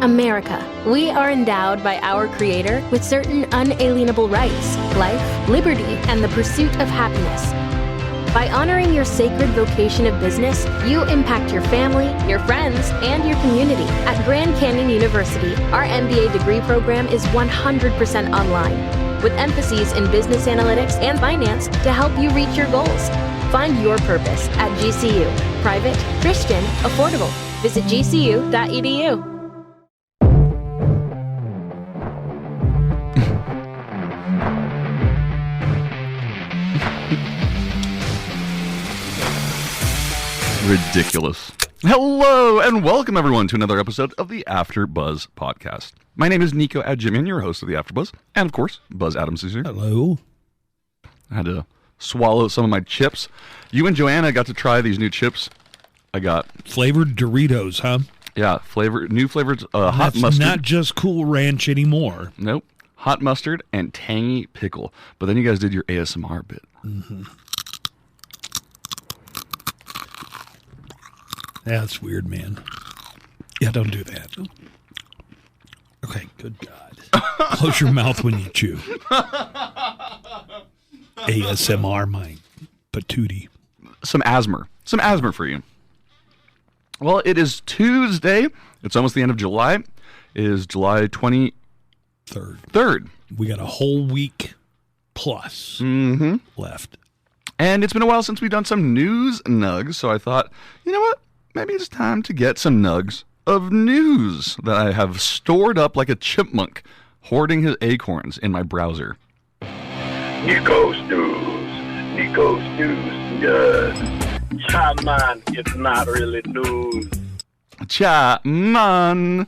America. We are endowed by our Creator with certain unalienable rights: life, liberty, and the pursuit of happiness. By honoring your sacred vocation of business, you impact your family, your friends, and your community. At Grand Canyon University, our MBA degree program is 100% online, with emphases in business analytics and finance to help you reach your goals. Find your purpose at GCU. Private, Christian, affordable. Visit gcu.edu. Ridiculous. Hello and welcome everyone to another episode of the After Buzz podcast. My name is Nico Adjimian, your host of the After Buzz, and of course, Buzz Adams is here. Hello. I had to swallow some of my chips. You and Joanna got to try these new chips. I got Flavored Doritos, huh? yeah, new flavored hot mustard. Not just Cool Ranch anymore. Nope, hot mustard and tangy pickle. But then you guys did your ASMR bit. Mm-hmm. That's weird, man. Yeah, don't do that. Okay, good God. Close your mouth when you chew. ASMR, my patootie. Some asthma for you. Well, it is Tuesday. It's almost the end of July. It is July 23rd. Third. We got a whole week plus left. And it's been a while since we've done some news nugs, so I thought, you know what? Maybe it's time to get some nugs of news that I have stored up like a chipmunk, hoarding his acorns in my browser. Nico's news, yes. Cha man, it's not really news. Cha man.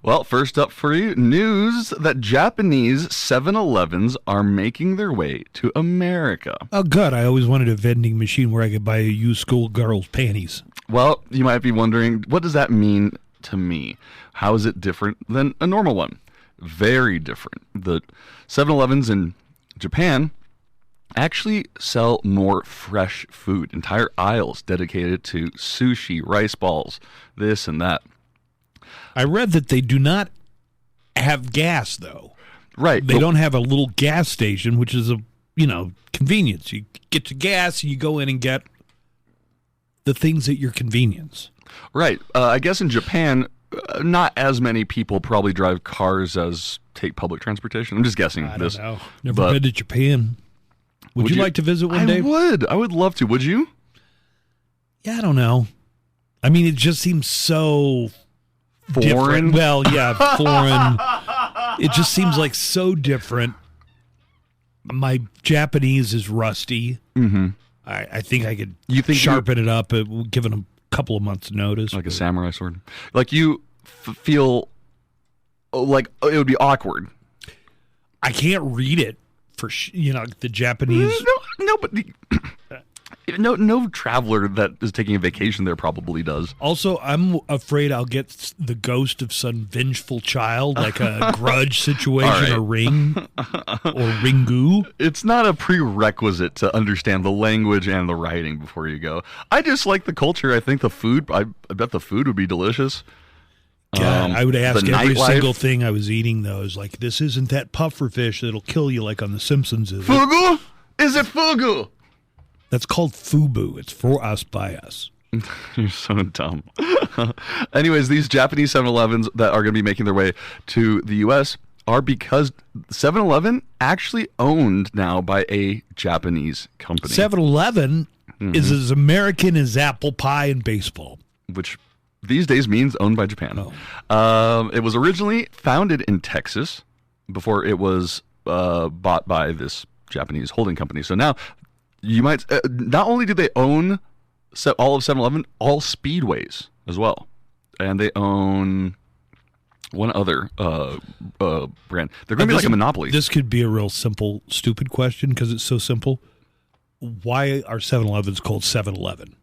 Well, first up for you, news that Japanese 7-Elevens are making their way to America. Oh, good. I always wanted a vending machine where I could buy a used schoolgirl's panties. Well, you might be wondering, what does that mean to me? How is it different than a normal one? Very different. The 7-Elevens in Japan actually sell more fresh food, entire aisles dedicated to sushi, rice balls, this and that. I read that they do not have gas, though. Right. They don't have a little gas station, which is a, convenience. You get your gas and you go in and get the things at your convenience. Right. I guess in Japan, not as many people probably drive cars as take public transportation. I'm just guessing. I don't know. Never been to Japan. Would you like to visit one day? I would. I would love to. Would you? Yeah, I don't know. I mean, it just seems so foreign. Different. Well, yeah, foreign. It just seems like so different. My Japanese is rusty. Mm-hmm. I think I could sharpen it up, given a couple of months' notice. Like a samurai sword. Like you feel like it would be awkward. I can't read it for the Japanese. No, but no traveler that is taking a vacation there probably does. Also, I'm afraid I'll get the ghost of some vengeful child, like a grudge situation or Ring or Ringu. It's not a prerequisite to understand the language and the writing before you go. I just like the culture. I think the food, I bet the food would be delicious. God, I would ask every nightlife. Single thing I was eating, though, is like, this isn't that pufferfish that'll kill you like on The Simpsons, is Fugu? Is it fugu? That's called fubu. It's for us, by us. You're so dumb. Anyways, these Japanese 7-Elevens that are going to be making their way to the U.S. are because 7-Eleven actually owned now by a Japanese company. 7-Eleven is as American as apple pie and baseball. Which these days means owned by Japan. Oh. It was originally founded in Texas before it was bought by this Japanese holding company. So now you might not only do they own all of 7-Eleven, all Speedways as well, and they own one other brand. They're going to be like a monopoly. This could be a real simple, stupid question because it's so simple. Why are 7-Elevens called 7-Eleven?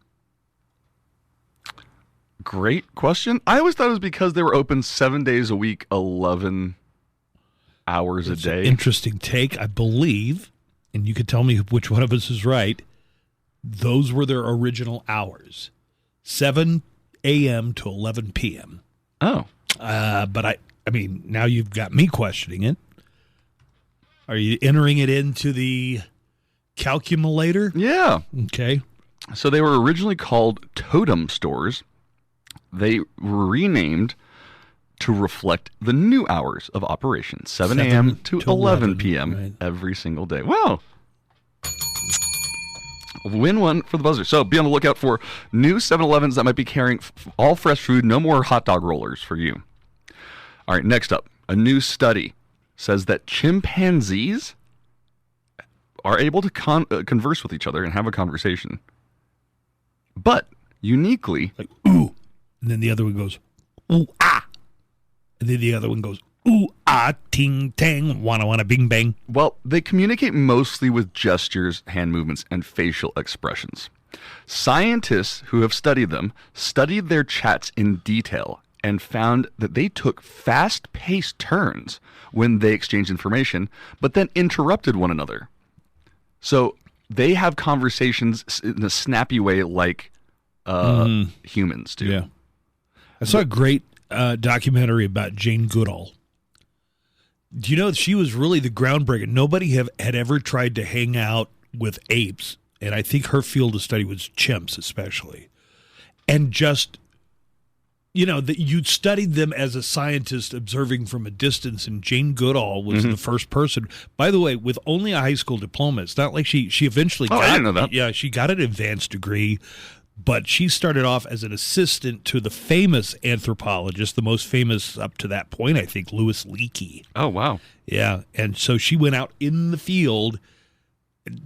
Great question. I always thought it was because they were open 7 days a week, 11 hours a day. An interesting take, I believe, and you could tell me which one of us is right. Those were their original hours, 7 a.m. to 11 p.m. Oh. But I mean, now you've got me questioning it. Are you entering it into the calculator? Yeah. Okay. So they were originally called totem stores. They were renamed to reflect the new hours of operation, 7 a.m. to 11 p.m. right. every single day. Wow. Win one for the buzzer. So be on the lookout for new 7-Elevens that might be carrying all fresh food, no more hot dog rollers for you. All right, next up, a new study says that chimpanzees are able to converse with each other and have a conversation. But uniquely, Like, ooh. And then the other one goes, ooh, ah. And then the other one goes, ooh, ah, ting, tang, wanna, bing, bang. well, they communicate mostly with gestures, hand movements, and facial expressions. Scientists who have studied them studied their chats in detail and found that they took fast-paced turns when they exchanged information, but then interrupted one another. So they have conversations in a snappy way like humans do. Yeah. I saw a great documentary about Jane Goodall. Do you know she was really the groundbreaker? Nobody had ever tried to hang out with apes, and I think her field of study was chimps especially. And just, you know, that you'd studied them as a scientist observing from a distance, and Jane Goodall was the first person, by the way, with only a high school diploma. It's not like she eventually got, I didn't know that. Yeah, she got an advanced degree, but she started off as an assistant to the famous anthropologist, the most famous up to that point, I think, Louis Leakey. Oh, wow. Yeah, and so she went out in the field,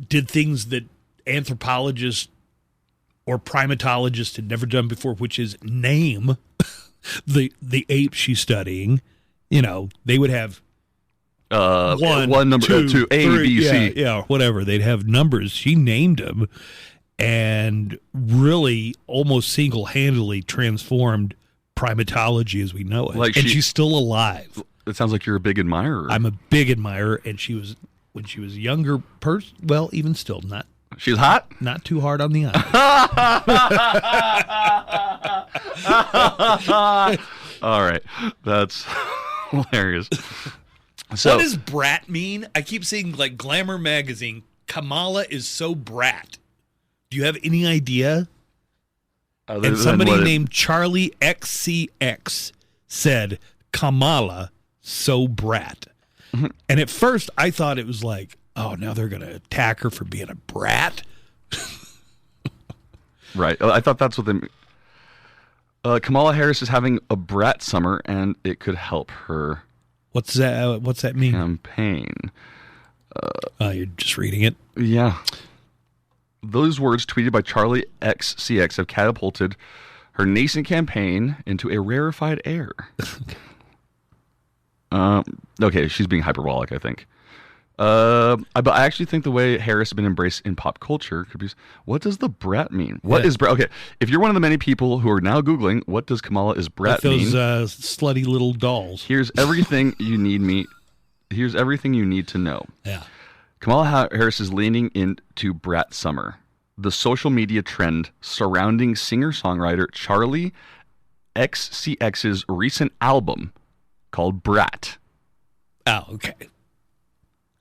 did things that anthropologists or primatologists had never done before, which is name the ape she's studying. You know, they would have one number, two, A, three, B, C. Yeah, whatever. They'd have numbers. She named them and really almost single-handedly transformed primatology as we know it. Like and she's still alive. It sounds like you're a big admirer. I'm a big admirer, and she was, when she was a younger person, well, even still, She's hot? not too hard on the eye. All right. That's hilarious. So, What does brat mean? I keep seeing, like, Glamour magazine, Kamala is so brat. Do you have any idea? other And than somebody what named Charlie XCX said, Kamala, so brat. And at first, I thought it was like, oh, now they're going to attack her for being a brat. Right. I thought that's what they... Kamala Harris is having a brat summer, and it could help her What's that mean? campaign. You're just reading it. Yeah. Those words tweeted by Charlie XCX have catapulted her nascent campaign into a rarefied air. Okay, she's being hyperbolic, I think. But I actually think the way Harris has been embraced in pop culture could be... What does the brat mean? What is brat? Okay, if you're one of the many people who are now Googling, what does Kamala is brat Like mean? those slutty little dolls. Here's everything you need Here's everything you need to know. Yeah. Kamala Harris is leaning into Brat Summer, the social media trend surrounding singer-songwriter Charlie XCX's recent album called Brat. Oh, okay.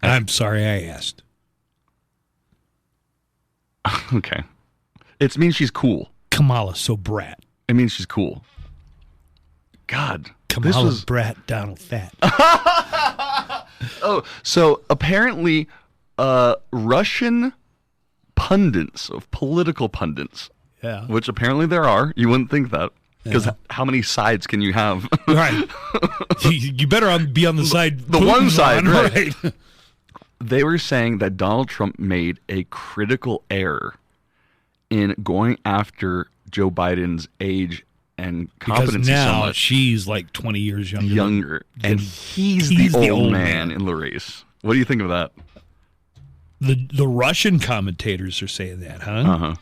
I'm sorry I asked. Okay. It means she's cool. Kamala, so brat. It means she's cool. God. Kamala brat, Donald Fat. Oh, so apparently Russian pundits, of political pundits, Yeah. which apparently there are. You wouldn't think that. Because how many sides can you have? Right. You better be on the side. The one Putin's side, on, right. They were saying that Donald Trump made a critical error in going after Joe Biden's age and Because competency so now much. she's like 20 years younger. And he's the old man in the race. What do you think of that? The Russian commentators are saying that, huh? Uh-huh.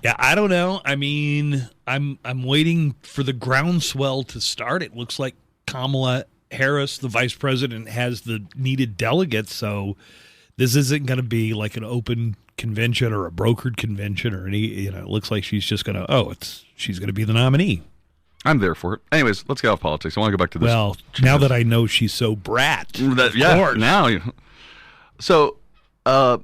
Yeah, I don't know. I mean, I'm waiting for the groundswell to start. It looks like Kamala Harris, the vice president, has the needed delegates, so this isn't going to be like an open convention or a brokered convention or any, it looks like she's just going to, she's going to be the nominee. I'm there for it. Anyways, let's get off politics. I want to go back to this. Well, now that I know she's so brat. Of course. Now. So, do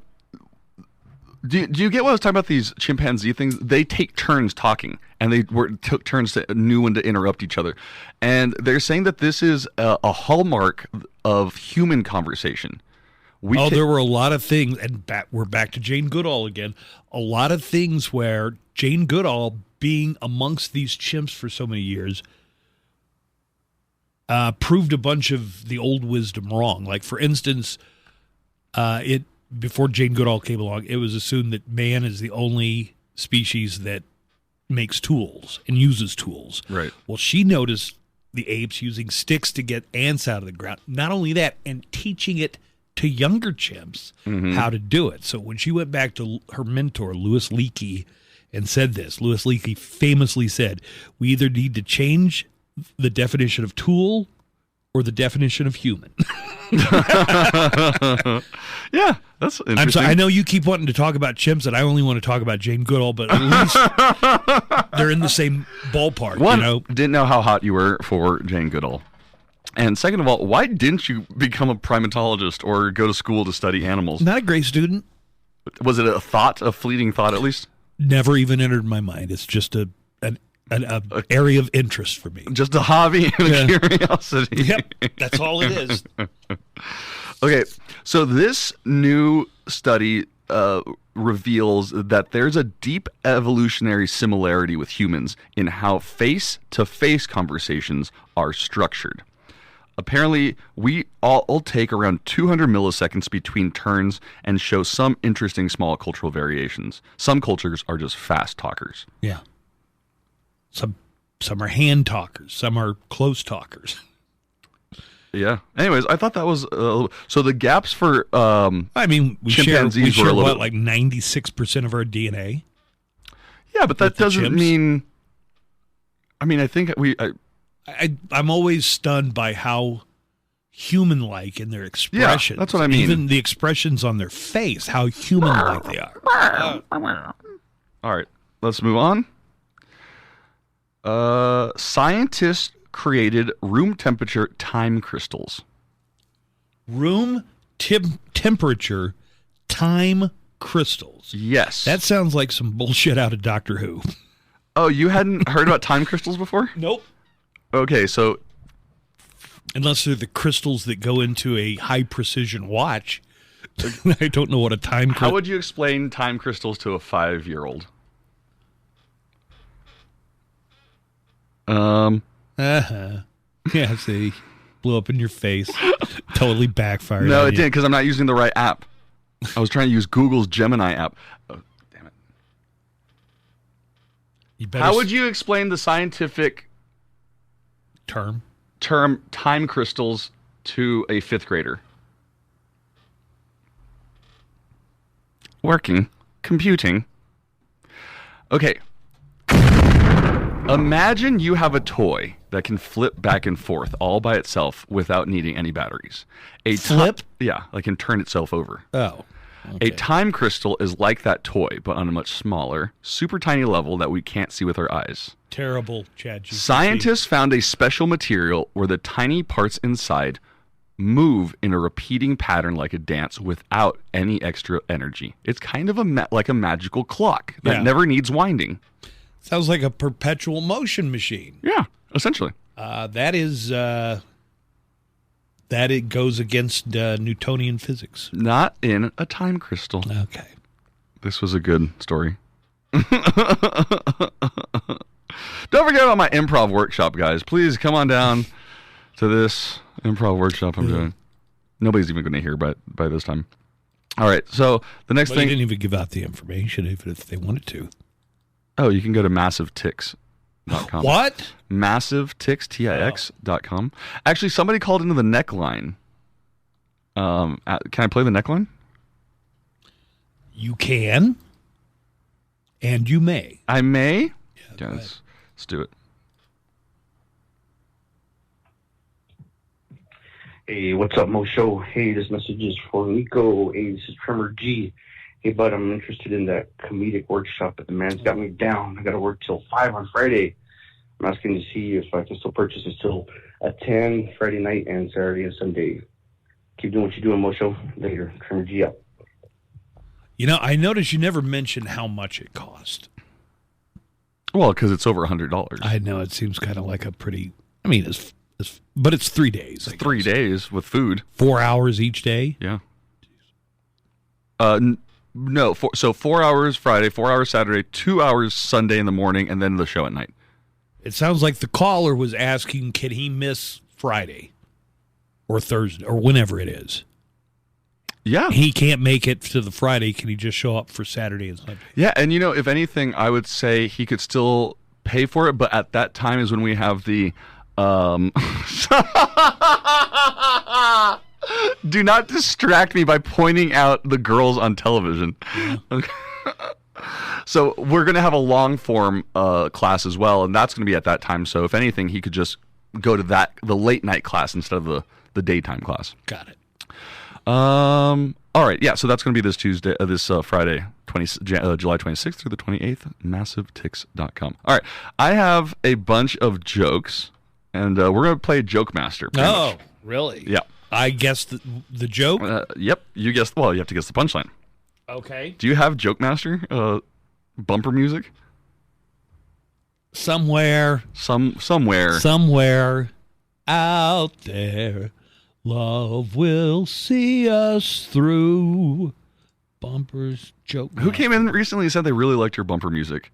you get what I was talking about, these chimpanzee things? They take turns talking, and they took turns to knew when to interrupt each other. And they're saying that this is a hallmark of human conversation. There were a lot of things, and we're back to Jane Goodall again. A lot of things where Jane Goodall, being amongst these chimps for so many years, proved a bunch of the old wisdom wrong. Like, for instance, before Jane Goodall came along, it was assumed that man is the only species that makes tools and uses tools. Right. Well, she noticed the apes using sticks to get ants out of the ground. Not only that, and teaching it to younger chimps how to do it. So when she went back to her mentor, Louis Leakey, and said this, Louis Leakey famously said, "We either need to change the definition of tool or the definition of human." Yeah, that's interesting. I'm sorry, I know you keep wanting to talk about chimps, and I only want to talk about Jane Goodall, but at least they're in the same ballpark. One, you know? Didn't know how hot you were for Jane Goodall. And second of all, why didn't you become a primatologist or go to school to study animals? Not a great student. Was it a fleeting thought at least? Never even entered my mind. It's just an area of interest for me. Just a hobby and a curiosity. Yep, that's all it is. Okay, so this new study reveals that there's a deep evolutionary similarity with humans in how face-to-face conversations are structured. Apparently, we all take around 200 milliseconds between turns and show some interesting small cultural variations. Some cultures are just fast talkers. Yeah. Some are hand talkers. Some are close talkers. Yeah. Anyways, I thought that was so the gaps for we chimpanzees share were a little what, like 96% of our DNA. Yeah, but that doesn't mean. I mean, I think I'm always stunned by how human-like in their expressions. Yeah, that's what I mean. Even the expressions on their face, how human-like they are. All right, let's move on. Scientists created room temperature time crystals. Room temperature time crystals. Yes. That sounds like some bullshit out of Doctor Who. Oh, you hadn't heard about time crystals before? Nope. Okay, so unless they're the crystals that go into a high-precision watch, I don't know what a time crystal... How would you explain time crystals to a 5-year-old? Yeah, see, blew up in your face. Totally backfired. No, it didn't, because I'm not using the right app. I was trying to use Google's Gemini app. Oh, damn it. How would you explain the scientific term time crystals to a 5th grader? Computing. Okay. Imagine you have a toy that can flip back and forth all by itself without needing any batteries. Flip? Yeah, like can turn itself over. Oh. Okay. A time crystal is like that toy, but on a much smaller, super tiny level that we can't see with our eyes. Terrible, Chad. Scientists found a special material where the tiny parts inside move in a repeating pattern like a dance without any extra energy. It's kind of like a magical clock that never needs winding. Sounds like a perpetual motion machine. Yeah, essentially. That it goes against Newtonian physics. Not in a time crystal. Okay. This was a good story. Don't forget about my improv workshop, guys. Please come on down to this improv workshop I'm doing. Nobody's even going to hear by this time. All right, so the next thing... You didn't even give out the information if they wanted to. Oh, you can go to massivetix.com. What? Massivetix, Tix.com. Actually, somebody called into the neckline. Can I play the neckline? You can. And you may. I may? Yeah, let's do it. Hey, what's up, Mo Show? Hey, this message is for Nico. Hey, this is Tremor G. Hey, bud, I'm interested in that comedic workshop, but the man's got me down. I got to work till 5 on Friday. I'm asking to see if I can still purchase it till at 10 Friday night and Saturday and Sunday. Keep doing what you do on Mo Show. Later. Trimmer G out. You know, I noticed you never mentioned how much it cost. Well, because it's over $100. I know it seems kind of like a pretty. I mean, but it's 3 days. It's 3 days with food. 4 hours each day. Yeah. No. 4 hours Friday, 4 hours Saturday, 2 hours Sunday in the morning, and then the show at night. It sounds like the caller was asking, can he miss Friday or Thursday or whenever it is? Yeah. He can't make it to the Friday. Can he just show up for Saturday and Sunday? Yeah, and if anything, I would say he could still pay for it, but at that time is when we have the do not distract me by pointing out the girls on television. Yeah. Okay. So we're going to have a long form class as well, and that's going to be at that time. So if anything, he could just go to the late night class instead of the daytime class. Got it. All right, yeah. So that's going to be this Friday, July 26th through the 28th. MassiveTix.com. All right, I have a bunch of jokes, and we're going to play Joke Master. Oh, really? Yeah. I guessed the joke. Yep, you guessed. Well, you have to guess the punchline. Okay. Do you have Joke Master bumper music? Somewhere out there, love will see us through. Bumpers, Joke Master. Who came in recently and said they really liked your bumper music?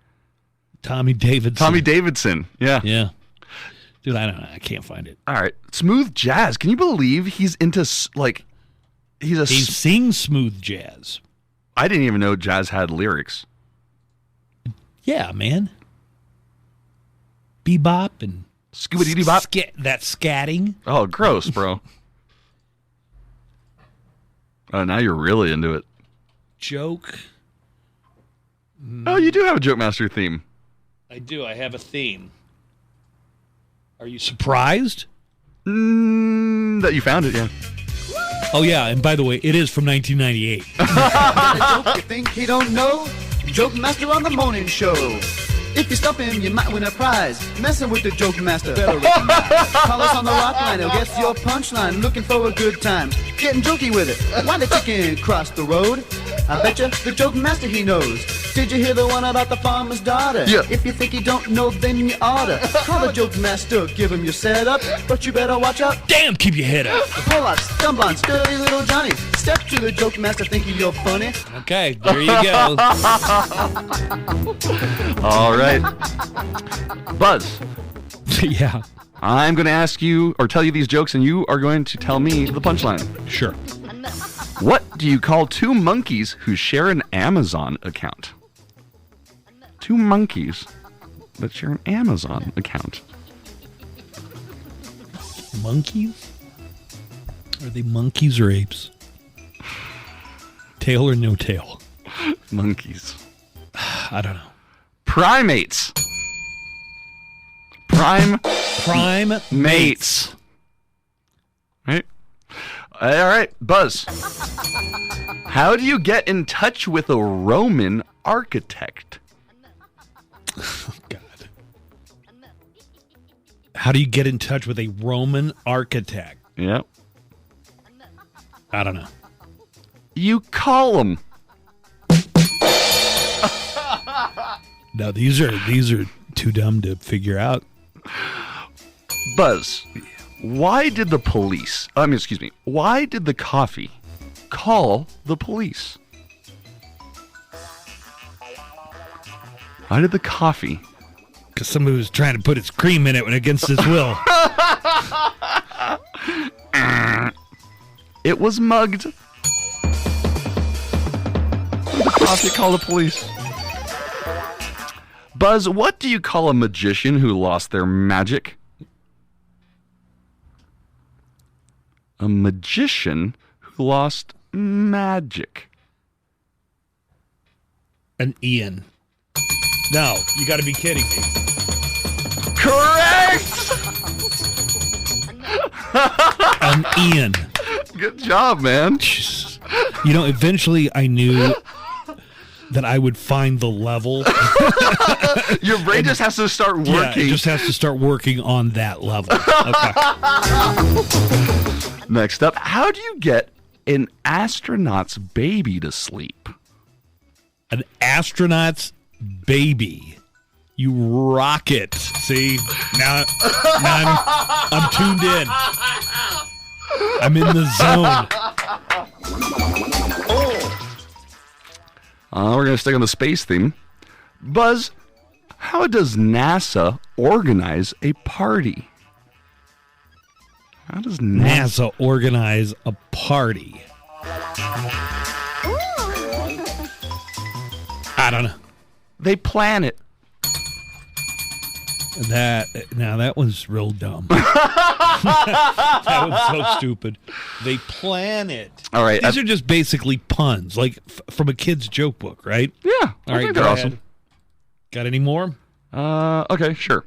Tommy Davidson. Tommy Davidson. Yeah. Yeah. Dude, I don't know. I can't find it. All right. Smooth jazz. Can you believe he's into, he sings smooth jazz. I didn't even know jazz had lyrics. Yeah, man. Bebop and Scooby-Doo-Bop. That scatting. Oh, gross, bro. Oh, now you're really into it. Joke. Oh, you do have a Joke Master theme. I do. I have a theme. Are you surprised? That you found it, yeah. Oh, yeah, and by the way, it is from 1998. Joke you think he don't know? Joke Master on the morning show. If you stop him, you might win a prize. Messing with the Joke Master, better recognize. Call us on the rock line, he'll guess your punchline. Looking for a good time, getting jokey with it. Why the chicken cross the road? I bet you the Joke Master he knows. Did you hear the one about the farmer's daughter? Yeah. If you think you don't know, then you oughta. Call the Joke Master, give him your setup. But you better watch out. Damn, keep your head up. Pull up, stumble on, sturdy little Johnny. Step to the Joke Master thinking you're funny. Okay, there you go. All right. Buzz. Yeah. I'm going to ask you or tell you these jokes, and you are going to tell me the punchline. Sure. What do you call two monkeys who share an Amazon account? Two monkeys that share an Amazon account. Monkeys? Are they monkeys or apes? Tail or no tail? Monkeys. I don't know. Primates. Prime mates. Right? All right, Buzz. How do you get in touch with a Roman architect? Oh, God. How do you get in touch with a Roman architect? Yep. I don't know. You call him. No, these are too dumb to figure out. Buzz, why did the coffee call the police? Why did the coffee? Because somebody was trying to put its cream in it against its will. It was mugged. The coffee called the police. Buzz, what do you call a magician who lost their magic? A magician who lost magic. An Ian. No, you got to be kidding me. Correct! An Ian. Good job, man. You know, eventually I knew that I would find the level. Your brain just has to start working. Yeah, it just has to start working on that level. Okay. Next up, how do you get an astronaut's baby to sleep? An astronaut's baby. You rock it. See? Now I'm tuned in. I'm in the zone. We're going to stick on the space theme. Buzz, how does NASA organize a party? How does NASA organize a party? I don't know. They plan it. That was real dumb. That was so stupid. They plan it. All right. These are just basically puns, like from a kid's joke book, right? Yeah. All right, they're go awesome. ahead. Got any more? Okay, sure.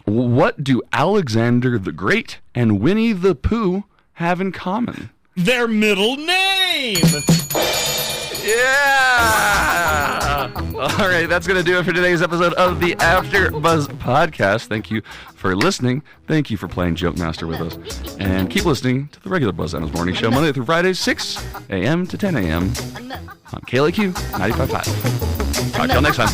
What do Alexander the Great and Winnie the Pooh have in common? Their middle name. Yeah! All right, that's going to do it for today's episode of the After Buzz podcast. Thank you for listening. Thank you for playing Joke Master with us. And keep listening to the regular Buzz Adams Morning Show, Monday through Friday, 6 a.m. to 10 a.m. on KLAQ 95.5. Talk to y'all next time.